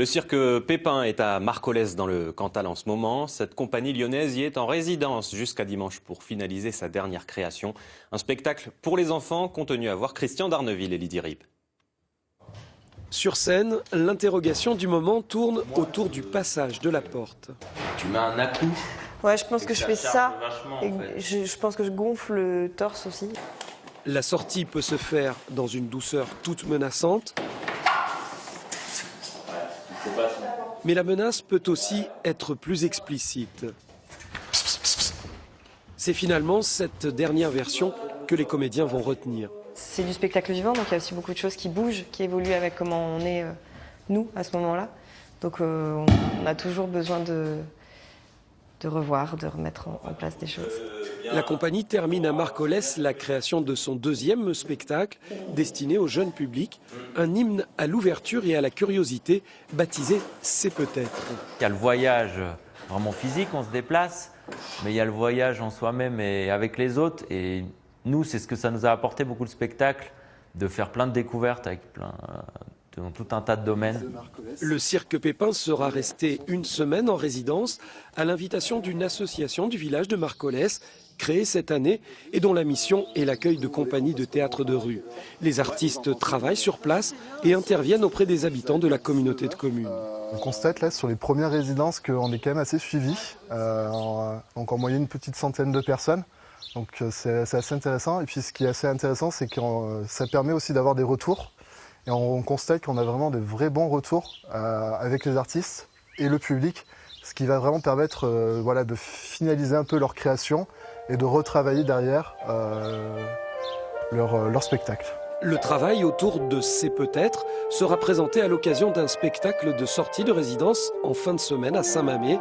Le cirque Pépin est à Marcollès dans le Cantal en ce moment. Cette compagnie lyonnaise y est en résidence jusqu'à dimanche pour finaliser sa dernière création. Un spectacle pour les enfants contenu à voir Christian Darneville et Lydie Rip. Sur scène, l'interrogation du moment tourne autour du passage de la porte. Tu mets un à-coup. Ouais, je pense que je fais ça. Et je pense que je gonfle le torse aussi. La sortie peut se faire dans une douceur toute menaçante. Mais la menace peut aussi être plus explicite. C'est finalement cette dernière version que les comédiens vont retenir. C'est du spectacle vivant, donc il y a aussi beaucoup de choses qui bougent, qui évoluent avec comment on est, nous, à ce moment-là. Donc on a toujours besoin de revoir, de remettre en place des choses. La compagnie termine à Marcollès la création de son deuxième spectacle, destiné au jeune public, un hymne à l'ouverture et à la curiosité, baptisé « C'est peut-être ». Il y a le voyage vraiment physique, on se déplace, mais il y a le voyage en soi-même et avec les autres. Et nous, c'est ce que ça nous a apporté beaucoup le spectacle, de faire plein de découvertes avec dans tout un tas de domaines. Le cirque Pépin sera resté une semaine en résidence à l'invitation d'une association du village de Marcollès, créée cette année et dont la mission est l'accueil de compagnies de théâtre de rue. Les artistes travaillent sur place et interviennent auprès des habitants de la communauté de communes. On constate là sur les premières résidences qu'on est quand même assez suivi, donc en moyenne une petite centaine de personnes. Donc c'est assez intéressant. Et puis ce qui est assez intéressant, c'est que ça permet aussi d'avoir des retours. Et on constate qu'on a vraiment de vrais bons retours avec les artistes et le public, ce qui va vraiment permettre de finaliser un peu leur création et de retravailler derrière leur spectacle. Le travail autour de C'est peut-être sera présenté à l'occasion d'un spectacle de sortie de résidence en fin de semaine à Saint-Mamé.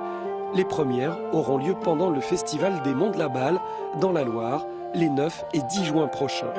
Les premières auront lieu pendant le Festival des Monts de la Balle dans la Loire, les 9 et 10 juin prochains.